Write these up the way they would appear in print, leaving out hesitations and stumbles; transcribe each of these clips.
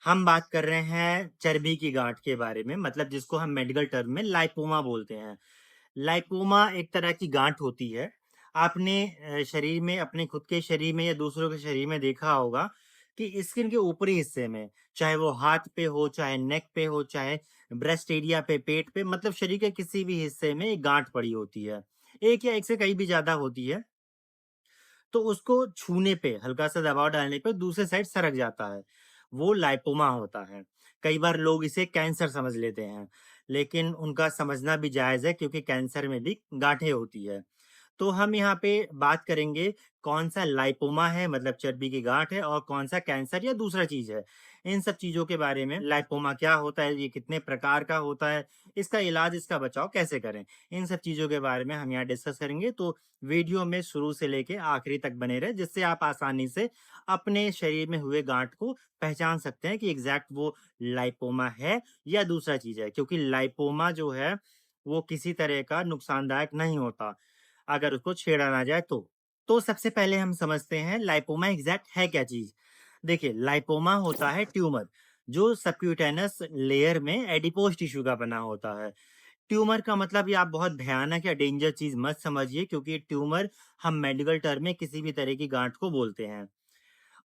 हम बात कर रहे हैं चर्बी की गांठ के बारे में, मतलब जिसको हम मेडिकल टर्म में लाइपोमा बोलते हैं। लाइपोमा एक तरह की गांठ होती है। आपने शरीर में, अपने खुद के शरीर में या दूसरों के शरीर में देखा होगा कि स्किन के ऊपरी हिस्से में, चाहे वो हाथ पे हो, चाहे नेक पे हो, चाहे ब्रेस्ट एरिया पे, पेट पे, मतलब शरीर के किसी भी हिस्से में एक गांठ पड़ी होती है। एक या एक से कहीं भी ज्यादा होती है। तो उसको छूने पे, हल्का-सा दबाव डालने पे दूसरे साइड सरक जाता है। वो लाइपोमा होता है। कई बार लोग इसे कैंसर समझ लेते हैं, लेकिन उनका समझना भी जायज़ है क्योंकि कैंसर में भी गाँठें होती है। तो हम यहाँ पे बात करेंगे कौन-सा लाइपोमा है, मतलब चर्बी की गाँठ है, और कौन-सा कैंसर या दूसरा चीज़ है। इन सब चीज़ों के बारे में, लाइपोमा क्या होता है, ये कितने प्रकार का होता है, इसका इलाज, इसका बचाव कैसे करें, इन सब चीज़ों के बारे में हम यहाँ डिस्कस करेंगे। तो वीडियो में शुरू से लेके आखिरी तक बने रहें, जिससे आप आसानी से अपने शरीर में हुए गाँठ को पहचान सकते हैं कि एग्ज़ैक्ट वो लाइपोमा है या दूसरा चीज़ है। क्योंकि लाइपोमा जो है, वो किसी तरह का नुकसानदायक नहीं होता, अगर उसको छेड़ा ना जाए तो। तो सबसे पहले हम समझते हैं लाइपोमा एग्ज़ैक्ट है क्या चीज़? देखिए, लाइपोमा होता है ट्यूमर, जो सबक्यूटेनस लेयर में एडिपोज टिश्यू का बना होता है। ट्यूमर का मतलब ये आप बहुत भयानक या डेंजर चीज़ मत समझिए, क्योंकि ट्यूमर हम मेडिकल टर्म में किसी भी तरह की गाँठ को बोलते हैं।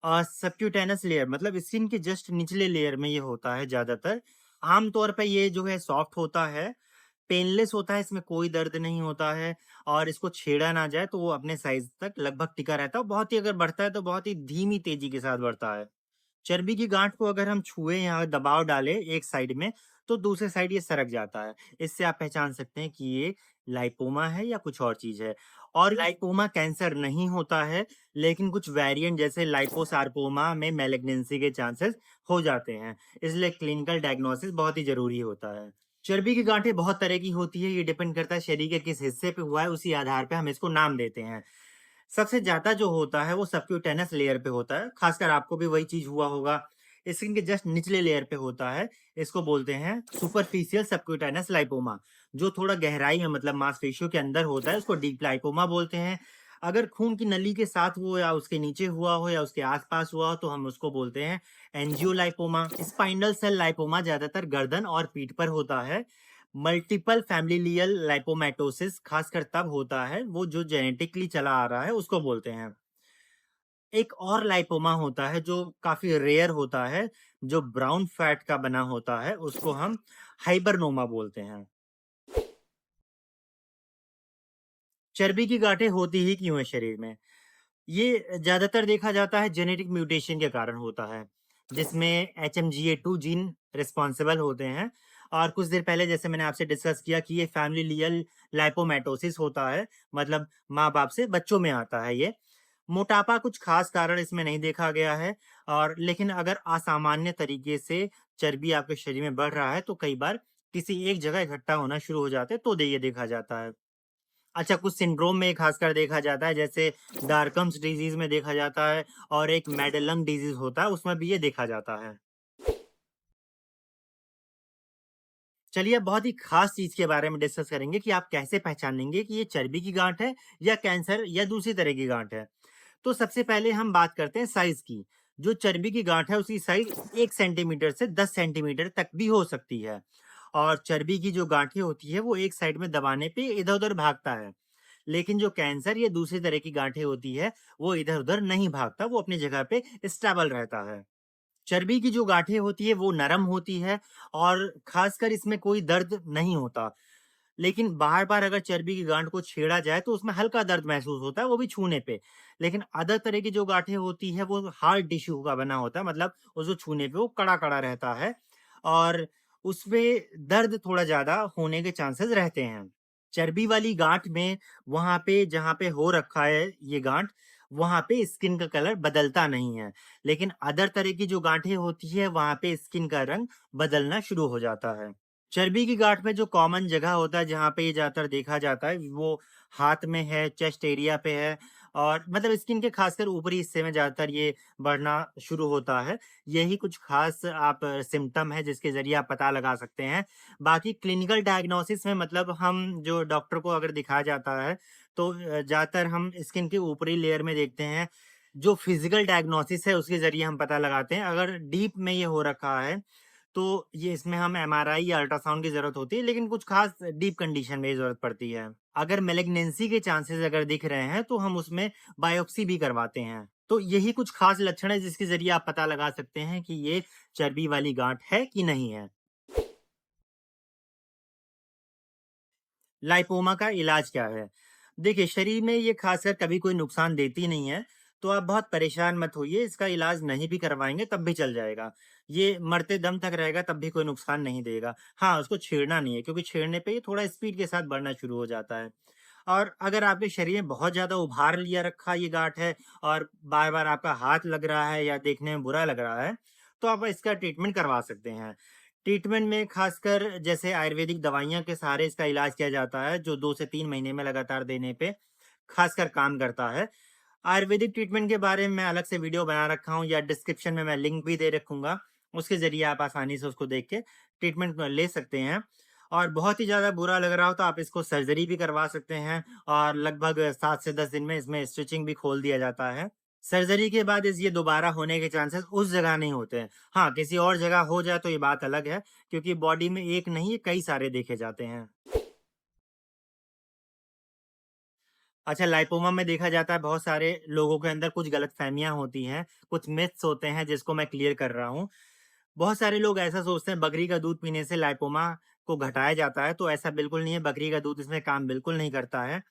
सबक्यूटेनस लेयर मतलब स्किन के जस्ट निचले लेयर में ये होता है ज़्यादातर। आम तौर पे ये जो है सॉफ्ट होता है, पेनलेस होता है, इसमें कोई दर्द नहीं होता है, और इसको छेड़ा ना जाए तो वो अपने साइज़ तक लगभग टिका रहता है। बहुत ही, अगर बढ़ता है तो बहुत ही धीमी तेज़ी के साथ बढ़ता है। चर्बी की गाँठ को अगर हम छुएँ या दबाव डालें एक साइड में, तो दूसरे साइड ये सरक जाता है। इससे आप पहचान सकते हैं कि ये लाइपोमा है या कुछ और चीज़ है। और लाइपोमा कैंसर नहीं होता है, लेकिन कुछ वेरिएंट जैसे लाइपोसार्कोमा में मैलिग्नेंसी के चांसेस हो जाते हैं। इसलिए क्लिनिकल डायग्नोसिस बहुत ही ज़रूरी होता है। चर्बी की गाँठें बहुत तरह की होती है, ये डिपेंड करता है शरीर के किस हिस्से पे हुआ है, उसी आधार पे हम इसको नाम देते हैं। सबसे ज़्यादा जो होता है वो सबक्यूटेनस लेयर पे होता है, खासकर आपको भी वही चीज़ हुआ होगा। स्किन के जस्ट निचले लेयर पे होता है, इसको बोलते हैं सुपरफिशियल सबक्यूटेनस लाइपोमा। जो थोड़ा गहराई में, मतलब मांसपेशियों के अंदर होता है, उसको डीप लाइपोमा बोलते हैं। अगर खून की नली के साथ वो या उसके नीचे हुआ हो या उसके आस-पास हुआ हो, तो हम उसको बोलते हैं एंजियोलाइपोमा। स्पाइनल सेल लाइपोमा ज़्यादातर गर्दन और पीठ पर होता है। मल्टीपल फैमिलियल लाइपोमाटोसिस खासकर तब होता है, वो जो जेनेटिकली चला आ रहा है उसको बोलते हैं। एक और लाइपोमा होता है जो काफ़ी रेयर होता है, जो ब्राउन फैट का बना होता है, उसको हम हाइबरनोमा बोलते हैं। चर्बी की गाँठें होती ही क्यों है शरीर में? ये ज़्यादातर देखा जाता है जेनेटिक म्यूटेशन के कारण होता है, जिसमें एचएमजीए2 जीन रिस्पॉन्सिबल होते हैं। और कुछ देर पहले जैसे मैंने आपसे डिस्कस किया कि ये फैमिलियल लाइपोमाटोसिस होता है, मतलब माँ-बाप से बच्चों में आता है ये। मोटापा कुछ खास कारण इसमें नहीं देखा गया है, और लेकिन अगर असामान्य तरीके से चर्बी आपके शरीर में बढ़ रहा है, तो कई बार किसी एक जगह इकट्ठा होना शुरू हो जाते हैं, तो ये देखा जाता है। अच्छा, कुछ सिंड्रोम में खासकर देखा जाता है, जैसे डार्कम्स डिज़ीज़ में देखा जाता है, और एक मैडेलंग डिज़ीज़ होता है, उसमें भी ये देखा जाता है। चलिए, अब बहुत ही खास चीज़ के बारे में डिस्कस करेंगे कि आप कैसे पहचानेंगे कि ये चर्बी की गाँठ है या कैंसर या दूसरी तरह की गाँठ है। तो सबसे पहले हम बात करते हैं साइज़ की। जो चर्बी की गाँठ है उसकी साइज़ 1 सेंटीमीटर से 10 सेंटीमीटर तक भी हो सकती है, और चर्बी की जो गाँठें होती है वो एक साइड में दबाने पे इधर-उधर भागता है। लेकिन जो कैंसर या दूसरी तरह की गाँठें होती है, वो इधर-उधर नहीं भागता, वो अपनी जगह पे स्टेबल रहता है। चर्बी की जो गाँठें होती है वो नरम होती है, और खासकर इसमें कोई दर्द नहीं होता। लेकिन बार-बार अगर चर्बी की गाँठ को छेड़ा जाए तो उसमें हल्का दर्द महसूस होता है, वो भी छूने पे। लेकिन अदर तरह की जो गाँठें होती है वो हार्ड टिश्यू का बना होता है, मतलब उसको छूने पे वो कड़ा-कड़ा रहता है, और उसमें दर्द थोड़ा ज़्यादा होने के चांसेस रहते हैं। चर्बी वाली गाँठ में, वहाँ पे जहाँ पे हो रखा है ये गाँठ, वहाँ पे स्किन का कलर बदलता नहीं है। लेकिन अदर तरह की जो गाँठें होती है, वहाँ पे स्किन का रंग बदलना शुरू हो जाता है। चर्बी की गाँठ में जो कॉमन जगह होता है जहाँ पे ये ज़्यादातर देखा जाता है, वो हाथ में है, चेस्ट एरिया पे है, और मतलब स्किन के खासकर ऊपरी हिस्से में ज़्यादातर ये बढ़ना शुरू होता है। यही कुछ खास आप सिम्पटम है जिसके ज़रिए आप पता लगा सकते हैं। बाकी क्लिनिकल डायग्नोसिस में, मतलब हम जो डॉक्टर को अगर दिखाया जाता है, तो ज़्यादातर हम स्किन के ऊपरी लेयर में देखते हैं। जो फिजिकल डायग्नोसिस है उसके ज़रिए हम पता लगाते हैं। अगर डीप में ये हो रखा है, तो ये इसमें हम एमआरआई या अल्ट्रासाउंड की ज़रूरत होती है, लेकिन कुछ खास डीप कंडीशन में ये ज़रूरत पड़ती है। अगर मैलिग्नेंसी के चांसेस अगर दिख रहे हैं, तो हम उसमें बायोप्सी भी करवाते हैं। तो यही कुछ खास लक्षण है जिसके ज़रिए आप पता लगा सकते हैं कि ये चर्बी वाली गाँठ है कि नहीं है। लाइपोमा का इलाज क्या है? देखिए, शरीर में ये खासकर कभी कोई नुकसान देती नहीं है, तो आप बहुत परेशान मत होइए, इसका इलाज नहीं भी करवाएँगे तब भी चल जाएगा। ये मरते दम तक रहेगा तब भी कोई नुकसान नहीं देगा। हाँ, उसको छेड़ना नहीं है क्योंकि छेड़ने पे ये थोड़ा स्पीड के साथ बढ़ना शुरू हो जाता है। और अगर आपके शरीर में बहुत ज़्यादा उभार लिया रखा ये गाँठ है और बार-बार आपका हाथ लग रहा है या देखने में बुरा लग रहा है, तो आप इसका ट्रीटमेंट करवा सकते हैं। ट्रीटमेंट में खासकर जैसे आयुर्वेदिक दवाइयाँ के सहारे इसका इलाज किया जाता है, जो 2 से 3 महीने में लगातार देने पे खासकर काम करता है। आयुर्वेदिक ट्रीटमेंट के बारे में मैं अलग से वीडियो बना रखा हूँ या डिस्क्रिप्शन में मैं लिंक भी दे रखूँगा। उसके ज़रिए आप आसानी से उसको देख के ट्रीटमेंट ले सकते हैं। और बहुत ही ज़्यादा बुरा लग रहा हो तो आप इसको सर्जरी भी करवा सकते हैं और लगभग 7 से 10 दिन में इसमें स्टिचिंग भी खोल दिया जाता है। सर्जरी के बाद इस ये दोबारा होने के चांसेस उस जगह नहीं होते हैं। हाँ, किसी और जगह हो जाए तो ये बात अलग है, क्योंकि बॉडी में एक नहीं कई सारे देखे जाते हैं। अच्छा, लाइपोमा में देखा जाता है बहुत सारे लोगों के अंदर कुछ गलतफ़हमियाँ होती हैं, कुछ मिथ्स होते हैं जिसको मैं क्लियर कर रहा हूँ। बहुत सारे लोग ऐसा सोचते हैं बकरी का दूध पीने से लाइपोमा को घटाया जाता है, तो ऐसा बिल्कुल नहीं है, बकरी का दूध इसमें काम बिल्कुल नहीं करता है।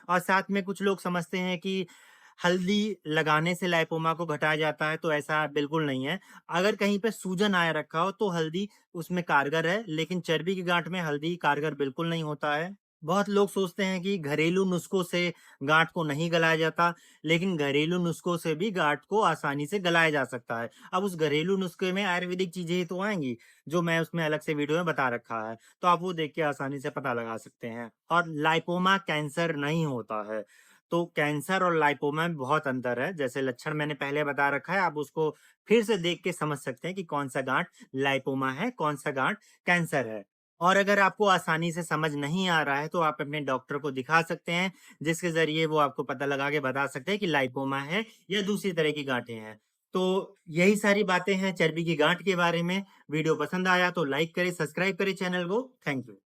और साथ में कुछ लोग समझते हैं कि हल्दी लगाने से लाइपोमा को घटाया जाता है, तो ऐसा बिल्कुल नहीं है। अगर कहीं पे सूजन आया रखा हो, तो हल्दी उसमें कारगर है, लेकिन चर्बी की गाँठ में हल्दी कारगर बिल्कुल नहीं होता है। बहुत लोग सोचते हैं कि घरेलू नुस्ख़ों से गाँठ को नहीं गलाया जाता, लेकिन घरेलू नुस्ख़ों से भी गाँठ को आसानी से गलाया जा सकता है। अब उस घरेलू नुस्खे में आयुर्वेदिक चीज़ें ही तो आएँगी, जो मैं उसमें अलग से वीडियो में बता रखा है, तो आप वो देख के आसानी से पता लगा सकते हैं। और लाइपोमा कैंसर नहीं होता है, तो कैंसर और लाइपोमा में बहुत अंतर है। जैसे लक्षण मैंने पहले बता रखा है, आप उसको फिर से देख के समझ सकते हैं कि कौन-सा गाँठ लाइपोमा है, कौन-सा गाँठ कैंसर है। और अगर आपको आसानी से समझ नहीं आ रहा है, तो आप अपने डॉक्टर को दिखा सकते हैं, जिसके ज़रिए वो आपको पता लगा के बता सकते हैं कि लाइपोमा है या दूसरी तरह की गाँठें हैं। तो यही सारी बातें हैं चर्बी की गाँठ के बारे में। वीडियो पसंद आया तो लाइक करें, सब्सक्राइब करें चैनल को। Thank you.